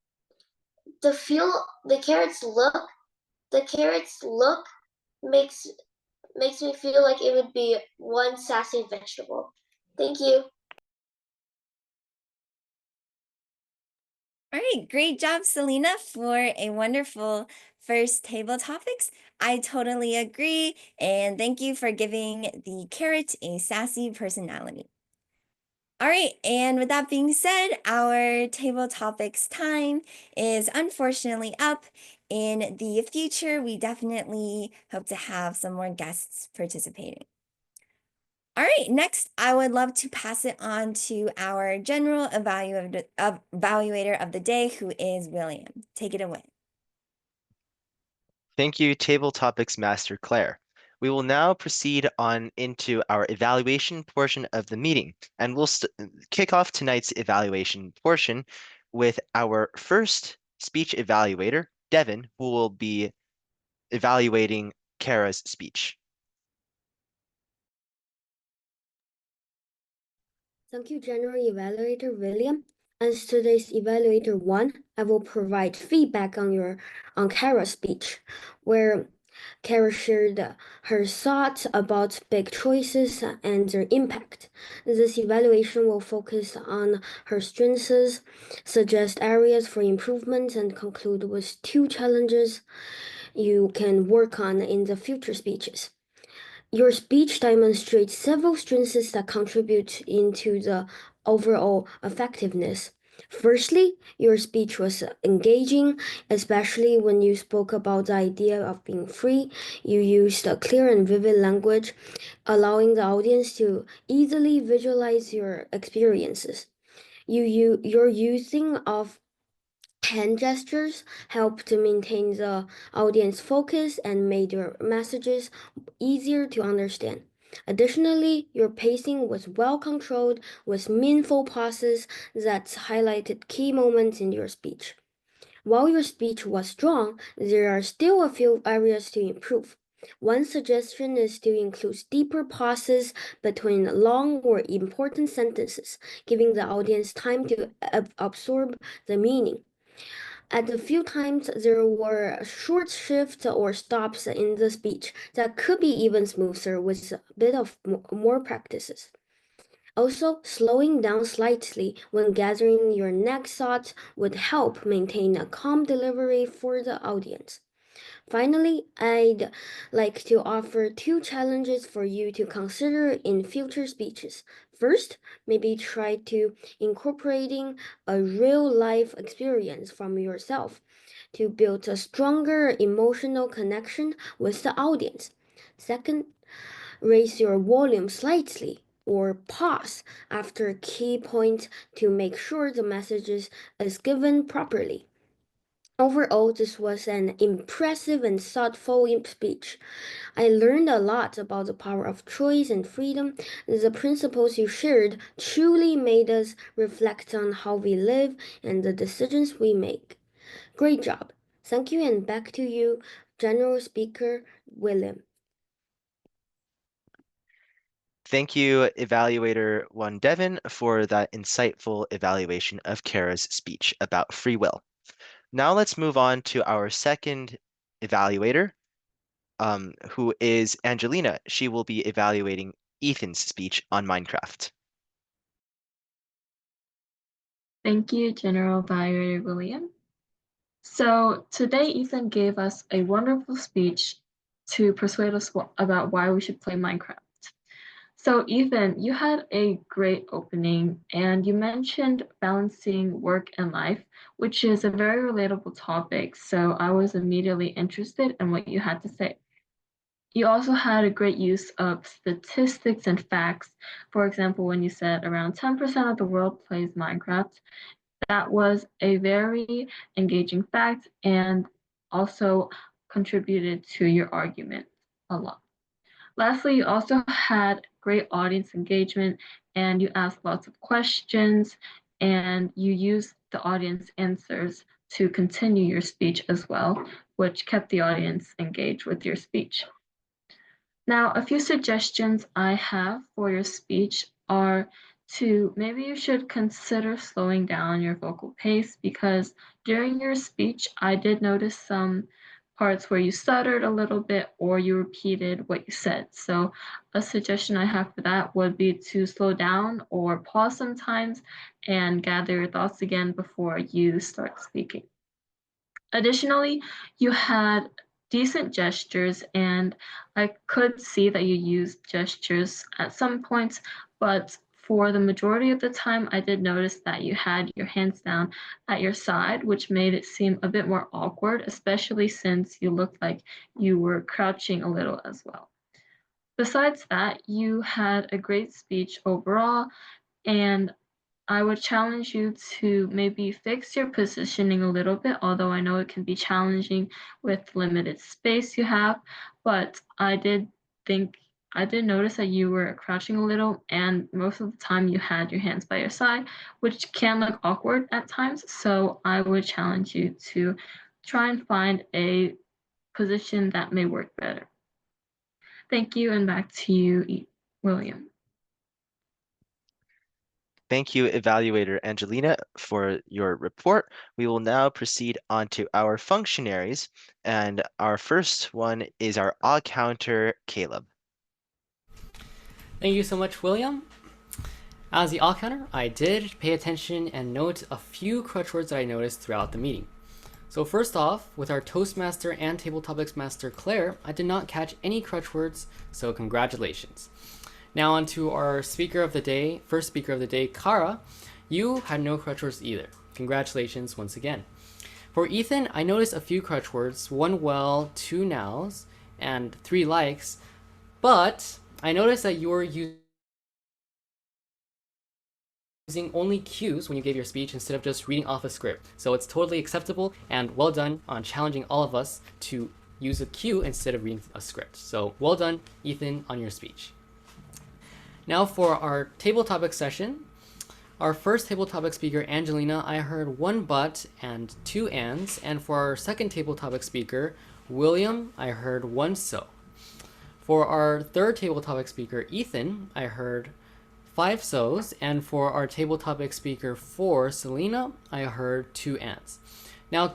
[SPEAKER 12] the feel the carrot's look makes makes me feel like it would be one sassy vegetable. Thank you.
[SPEAKER 1] All right, great job, Selena, for a wonderful first table topics. I totally agree, and thank you for giving the carrot a sassy personality. All right, and with that being said, our table topics time is unfortunately up. In the future, we definitely hope to have some more guests participating. All right, next, I would love to pass it on to our general evaluator of the day, who is William. Take it away.
[SPEAKER 8] Thank you, Table Topics Master Claire. We will now proceed on into our evaluation portion of the meeting, and we'll kick off tonight's evaluation portion with our first speech evaluator, Devin, who will be evaluating Kara's speech.
[SPEAKER 13] Thank you, General Evaluator William. As today's Evaluator 1, I will provide feedback on Kara's speech, where Kara shared her thoughts about big choices and their impact. This evaluation will focus on her strengths, suggest areas for improvement, and conclude with 2 challenges you can work on in the future speeches. Your speech demonstrates several strengths that contribute into the overall effectiveness. Firstly, your speech was engaging, especially when you spoke about the idea of being free. You used a clear and vivid language, allowing the audience to easily visualize your experiences. Your using of hand gestures help to maintain the audience focus and made your messages easier to understand. Additionally, your pacing was well controlled with meaningful pauses that highlighted key moments in your speech. While your speech was strong, there are still a few areas to improve. One suggestion is to include deeper pauses between long or important sentences, giving the audience time to absorb the meaning. At a few times, there were short shifts or stops in the speech that could be even smoother with a bit of more practices. Also, slowing down slightly when gathering your next thoughts would help maintain a calm delivery for the audience. Finally, I'd like to offer 2 challenges for you to consider in future speeches. First, maybe try to incorporating a real life experience from yourself to build a stronger emotional connection with the audience. Second, raise your volume slightly or pause after a key point to make sure the message is given properly. Overall, this was an impressive and thoughtful speech. I learned a lot about the power of choice and freedom. The principles you shared truly made us reflect on how we live and the decisions we make. Great job. Thank you, and back to you, General Speaker William.
[SPEAKER 8] Thank you, Evaluator 1 Devin, for that insightful evaluation of Kara's speech about free will. Now let's move on to our second evaluator, who is Angelina. She will be evaluating Ethan's speech on Minecraft.
[SPEAKER 11] Thank you, General Evaluator William. So today, Ethan gave us a wonderful speech to persuade us about why we should play Minecraft. So Ethan, you had a great opening and you mentioned balancing work and life, which is a very relatable topic. So I was immediately interested in what you had to say. You also had a great use of statistics and facts. For example, when you said around 10% of the world plays Minecraft, that was a very engaging fact and also contributed to your argument a lot. Lastly, you also had great audience engagement and you asked lots of questions and you used the audience answers to continue your speech as well, which kept the audience engaged with your speech. Now, a few suggestions I have for your speech are to maybe you should consider slowing down your vocal pace because during your speech, I did notice some parts where you stuttered a little bit or you repeated what you said. So a suggestion I have for that would be to slow down or pause sometimes and gather your thoughts again before you start speaking. Additionally, you had decent gestures, and I could see that you used gestures at some points, but for the majority of the time, I did notice that you had your hands down at your side, which made it seem a bit more awkward, especially since you looked like you were crouching a little as well. Besides that, you had a great speech overall, and I would challenge you to maybe fix your positioning a little bit, although I know it can be challenging with limited space you have, but I did notice that you were crouching a little and most of the time you had your hands by your side, which can look awkward at times. So I would challenge you to try and find a position that may work better. Thank you, and back to you, William.
[SPEAKER 8] Thank you, Evaluator Angelina, for your report. We will now proceed on to our functionaries, and our first one is our odd counter, Caleb.
[SPEAKER 2] Thank you so much, William. As the odd counter, I did pay attention and note a few crutch words that I noticed throughout the meeting. So first off, with our Toastmaster and Table Topics Master Claire, I did not catch any crutch words, so congratulations. Now on to our speaker of the day, first speaker of the day, Kara. You had no crutch words either. Congratulations once again. For Ethan, I noticed a few crutch words, 1 well, 2 nows, and 3 likes, but I noticed that you were using only cues when you gave your speech instead of just reading off a script. So it's totally acceptable and well done on challenging all of us to use a cue instead of reading a script. So well done, Ethan, on your speech. Now for our table topic session, our first table topic speaker, Angelina, I heard 1 but and 2 ands, and for our second table topic speaker, William, I heard 1 so. For our third table topic speaker, Ethan, I heard 5 so's, and for our table topic speaker 4, Selena, I heard 2 ands. Now,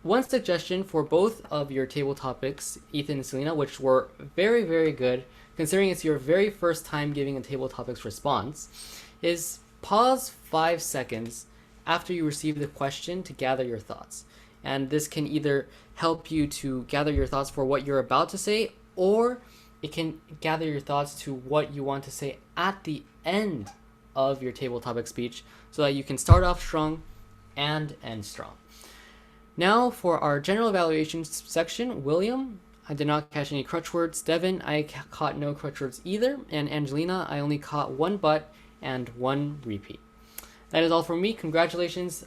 [SPEAKER 2] one suggestion for both of your table topics, Ethan and Selena, which were very, very good, considering it's your very first time giving a table topics response, is pause 5 seconds after you receive the question to gather your thoughts. And this can either help you to gather your thoughts for what you're about to say, or it can gather your thoughts to what you want to say at the end of your table topic speech so that you can start off strong and end strong. Now for our general evaluation section, William, I did not catch any crutch words. Devin, I caught no crutch words either. And Angelina, I only caught 1 but and 1 repeat. That is all from me. Congratulations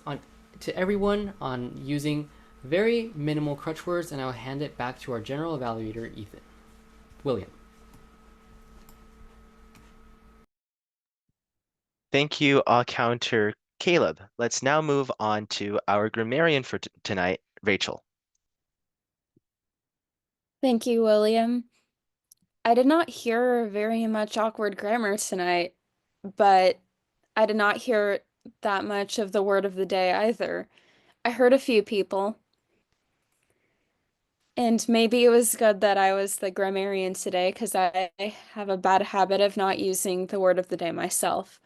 [SPEAKER 2] to everyone on using very minimal crutch words, and I'll hand it back to our general evaluator, William.
[SPEAKER 8] Thank you, counter Caleb. Let's now move on to our grammarian for tonight, Rachel.
[SPEAKER 6] Thank you, William. I did not hear very much awkward grammar tonight, but I did not hear that much of the word of the day either. I heard a few people, and maybe it was good that I was the grammarian today because I have a bad habit of not using the word of the day myself.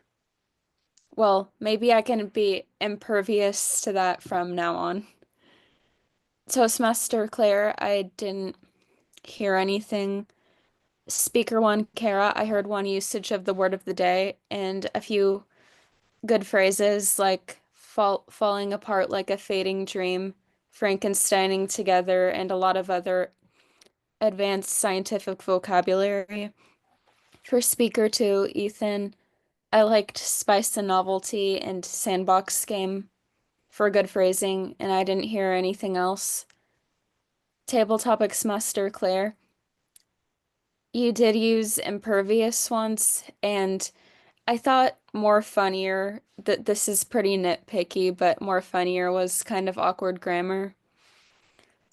[SPEAKER 6] Well, maybe I can be impervious to that from now on. Toastmaster Claire, I didn't hear anything. Speaker one, Kara, I heard one usage of the word of the day and a few good phrases like falling apart like a fading dream, Frankensteining together, and a lot of other advanced scientific vocabulary. For speaker two, Ethan, I liked Spice and Novelty and Sandbox Game for good phrasing, and I didn't hear anything else. Table topics muster, Claire. You did use impervious once, and I thought more funnier that this is pretty nitpicky, but more funnier was kind of awkward grammar.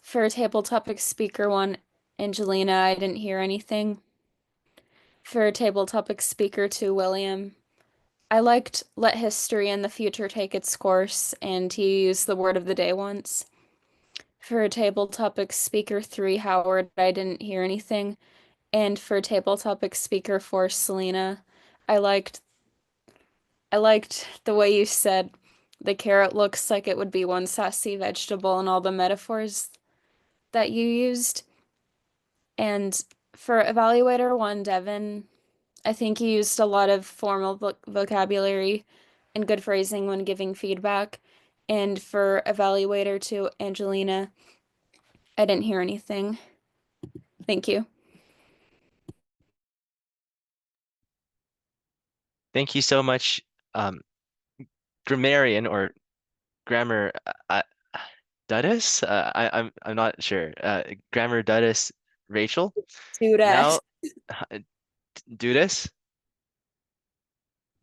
[SPEAKER 6] For table topic speaker one, Angelina, I didn't hear anything. For table topic speaker two, William, I liked Let History and the Future Take Its Course, and you used the word of the day once. For table topic speaker three, Howard, I didn't hear anything. And for table topic speaker four, Selena, I liked the way you said the carrot looks like it would be one sassy vegetable and all the metaphors that you used. And for evaluator one, Devin, I think you used a lot of formal vocabulary and good phrasing when giving feedback. And for evaluator two, Angelina, I didn't hear anything. Thank you.
[SPEAKER 8] Thank you so much, grammarian or grammar Duddis? I'm not sure. Grammar Duddis Rachel.
[SPEAKER 6] Dude,
[SPEAKER 8] Now, Dudis.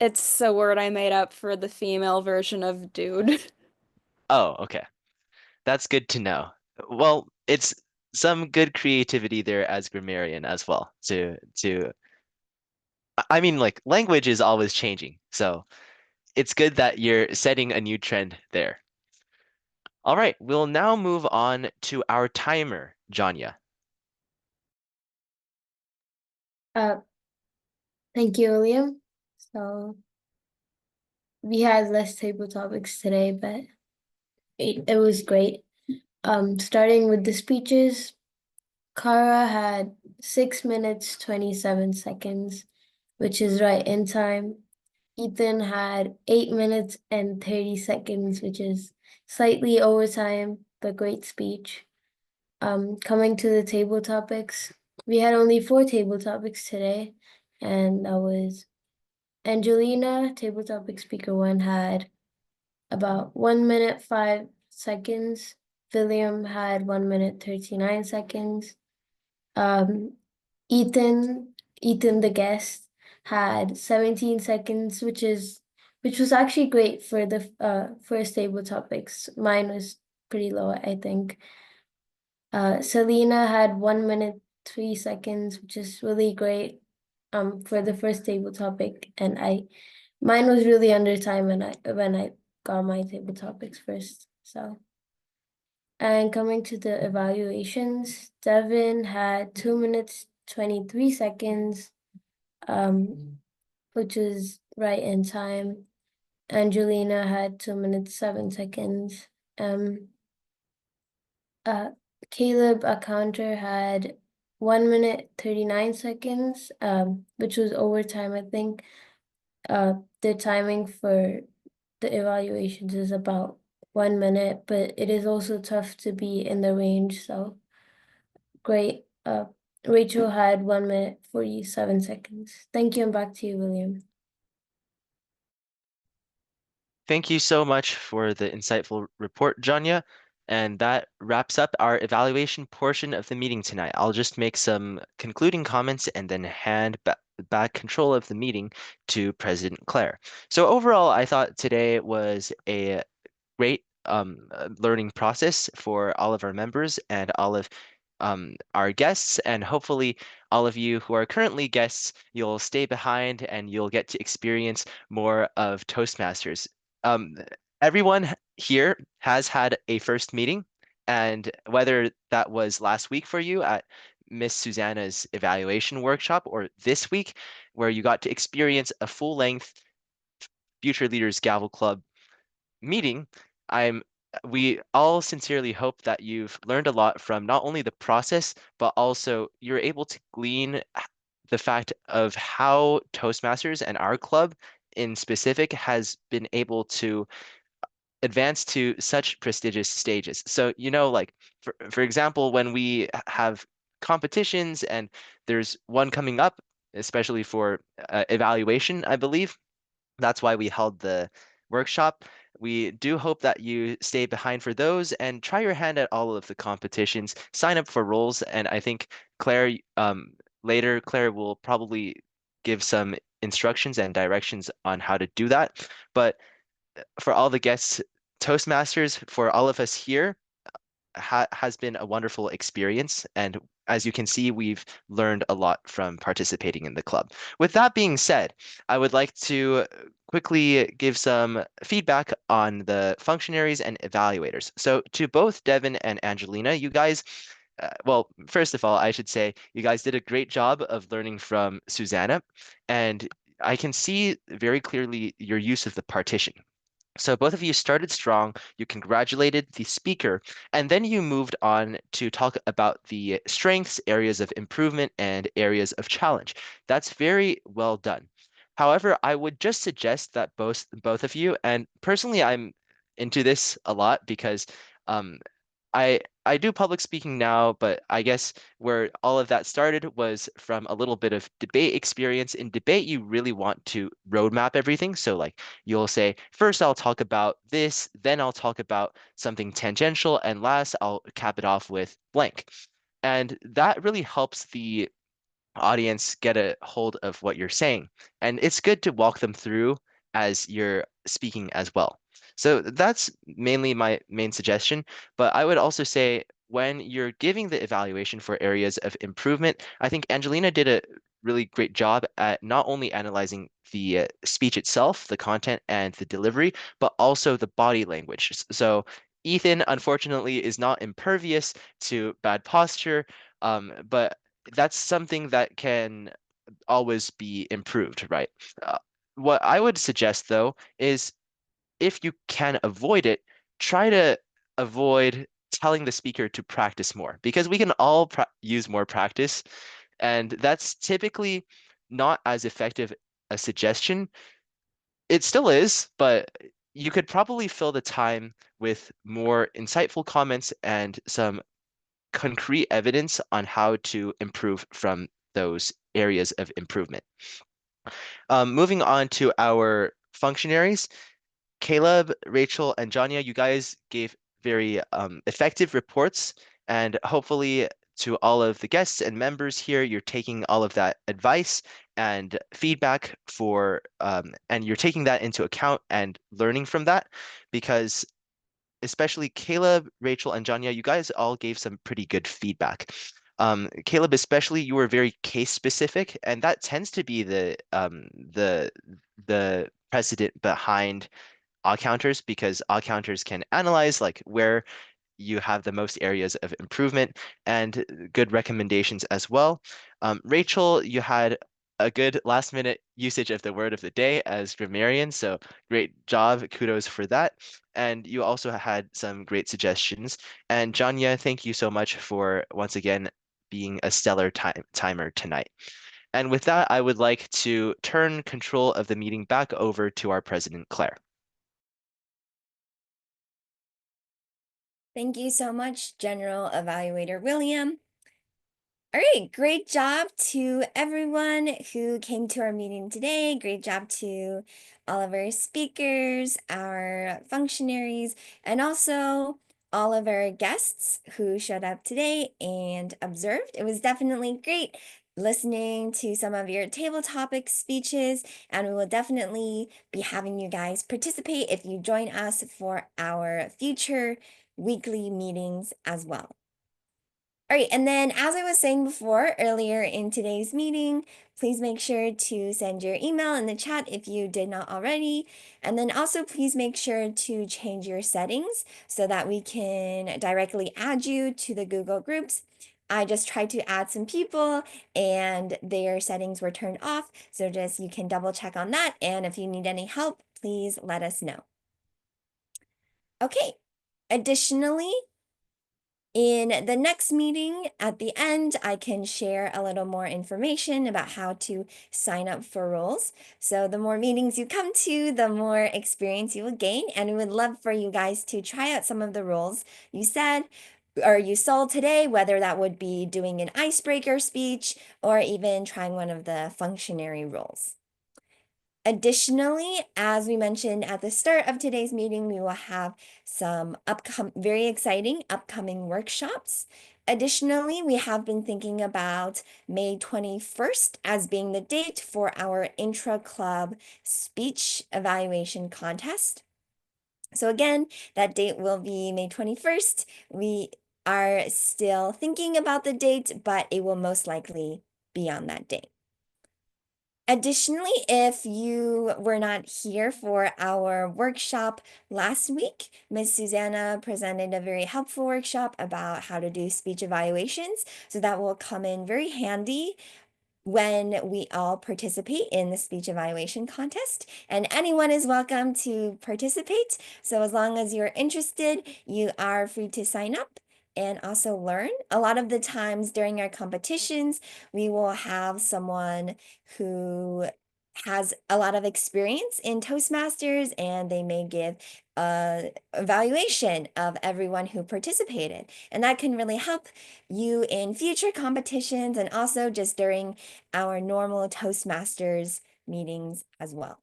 [SPEAKER 6] it's a word I made up for the female version of dude.
[SPEAKER 8] Oh, okay. That's good to know. Well, it's some good creativity there as grammarian as well. I mean, like language is always changing, so it's good that you're setting a new trend there. All right, we'll now move on to our timer, Janya.
[SPEAKER 7] Uh, Thank you, William. So we had less table topics today, but it was great. Starting with the speeches, Kara had 6 minutes, 27 seconds, which is right in time. Ethan had 8 minutes and 30 seconds, which is slightly over time, but great speech. Coming to the table topics, we had only 4 table topics today, and that was Angelina, table topic speaker one, had about 1 minute, 5 seconds. William had 1 minute, 39 seconds. Ethan, the guest, had 17 seconds, which was actually great for the first table topics. Mine was pretty low, I think. Selena had 1 minute, 3 seconds, which is really great for the first table topic, and mine was really under time when I got my table topics first. So, and coming to the evaluations, Devin had 2 minutes, 23 seconds, which is right in time. Angelina had 2 minutes, 7 seconds. Caleb, a counter, had 1 minute, 39 seconds, which was overtime, I think. The timing for the evaluations is about 1 minute, but it is also tough to be in the range, so great. Rachel had 1 minute, 47 seconds. Thank you, and back to you, William.
[SPEAKER 8] Thank you so much for the insightful report, Janya. And that wraps up our evaluation portion of the meeting tonight. I'll just make some concluding comments and then hand back control of the meeting to President Claire. So overall, I thought today was a great learning process for all of our members and all of our guests, and hopefully all of you who are currently guests, you'll stay behind and you'll get to experience more of Toastmasters. Um, Everyone here has had a first meeting, and whether that was last week for you at Miss Susanna's evaluation workshop or this week where you got to experience a full-length Future Leaders Gavel Club meeting, I'm we all sincerely hope that you've learned a lot from not only the process, but also you're able to glean the fact of how Toastmasters and our club in specific has been able to advance to such prestigious stages. So, like for example, when we have competitions and there's one coming up, especially for evaluation, I believe, that's why we held the workshop. We do hope that you stay behind for those and try your hand at all of the competitions. Sign up for roles, and I think Claire, later, Claire will probably give some instructions and directions on how to do that. But for all the guests, Toastmasters, for all of us here, has been a wonderful experience. And as you can see, we've learned a lot from participating in the club. With that being said, I would like to quickly give some feedback on the functionaries and evaluators. So to both Devin and Angelina, you guys, well, first of all, I should say you guys did a great job of learning from Susanna, and I can see very clearly your use of the partition. So both of you started strong, you congratulated the speaker, and then you moved on to talk about the strengths, areas of improvement, and areas of challenge. That's very well done. However, I would just suggest that both of you, and personally I'm into this a lot because um, I do public speaking now, but I guess where all of that started was from a little bit of debate experience. In debate, you really want to roadmap everything. So like you'll say, first I'll talk about this, then I'll talk about something tangential, and last I'll cap it off with blank. And that really helps the audience get a hold of what you're saying. And it's good to walk them through as you're speaking as well. So that's mainly my main suggestion. But I would also say when you're giving the evaluation for areas of improvement, I think Angelina did a really great job at not only analyzing the speech itself, the content and the delivery, but also the body language. So Ethan, unfortunately, is not impervious to bad posture, but that's something that can always be improved, right? Uh, what I would suggest though is if you can avoid it, try to avoid telling the speaker to practice more because we can all use more practice, and that's typically not as effective a suggestion. It still is, but you could probably fill the time with more insightful comments and some concrete evidence on how to improve from those areas of improvement. Moving on to our functionaries, Caleb, Rachel, and Janya, you guys gave very effective reports, and hopefully to all of the guests and members here, you're taking all of that advice and feedback and you're taking that into account and learning from that because especially Caleb, Rachel, and Janya, you guys all gave some pretty good feedback. Caleb, especially, you were very case specific, and that tends to be the precedent behind odd counters because odd counters can analyze like where you have the most areas of improvement and good recommendations as well. Rachel, you had a good last minute usage of the word of the day as grammarian, so great job, kudos for that. And you also had some great suggestions. And Janya, thank you so much for once again being a stellar timer tonight. And with that, I would like to turn control of the meeting back over to our president, Claire.
[SPEAKER 1] Thank you so much, General Evaluator William. All right, great job to everyone who came to our meeting today. Great job to all of our speakers, our functionaries, and also all of our guests who showed up today and observed. It was definitely great listening to some of your table topic speeches, and we will definitely be having you guys participate if you join us for our future weekly meetings as well. All right, and then as I was saying before earlier in today's meeting, please make sure to send your email in the chat if you did not already. And then also please make sure to change your settings so that we can directly add you to the Google Groups. I just tried to add some people and their settings were turned off. So just you can double check on that. And if you need any help, please let us know. Okay, additionally, in the next meeting at the end, I can share a little more information about how to sign up for roles. So the more meetings you come to, the more experience you will gain. And we would love for you guys to try out some of the roles you said or you saw today, whether that would be doing an icebreaker speech or even trying one of the functionary roles. Additionally, as we mentioned at the start of today's meeting, we will have some very exciting upcoming workshops. Additionally, we have been thinking about May 21st as being the date for our intra-club speech evaluation contest. So again, that date will be May 21st. We are still thinking about the date, but it will most likely be on that date. Additionally, if you were not here for our workshop last week, Ms. Susanna presented a very helpful workshop about how to do speech evaluations. So that will come in very handy when we all participate in the speech evaluation contest, and anyone is welcome to participate. So as long as you're interested, you are free to sign up and also learn. A lot of the times during our competitions, we will have someone who has a lot of experience in Toastmasters and they may give a evaluation of everyone who participated. And that can really help you in future competitions and also just during our normal Toastmasters meetings as well.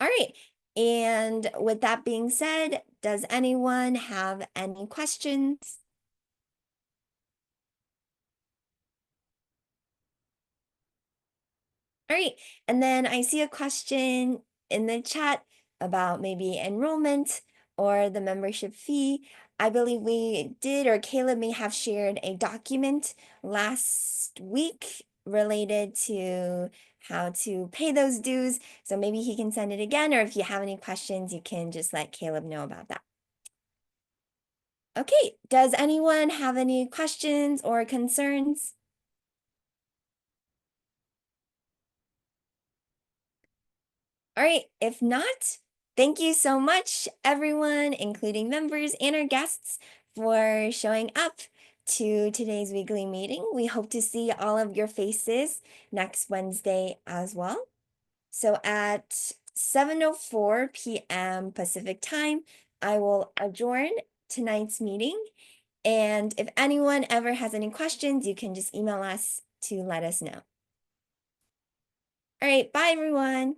[SPEAKER 1] All right. And with that being said, does anyone have any questions? All right. And then I see a question in the chat about maybe enrollment or the membership fee. I believe we did, or Caleb may have shared a document last week related to how to pay those dues. So maybe he can send it again, or if you have any questions, you can just let Caleb know about that. Okay, does anyone have any questions or concerns? All right, if not, thank you so much, everyone, including members and our guests, for showing up to today's weekly meeting. We hope to see all of your faces next Wednesday as well. So at 7:04 p.m. Pacific time, I will adjourn tonight's meeting. And if anyone ever has any questions, you can just email us to let us know. All right, bye everyone.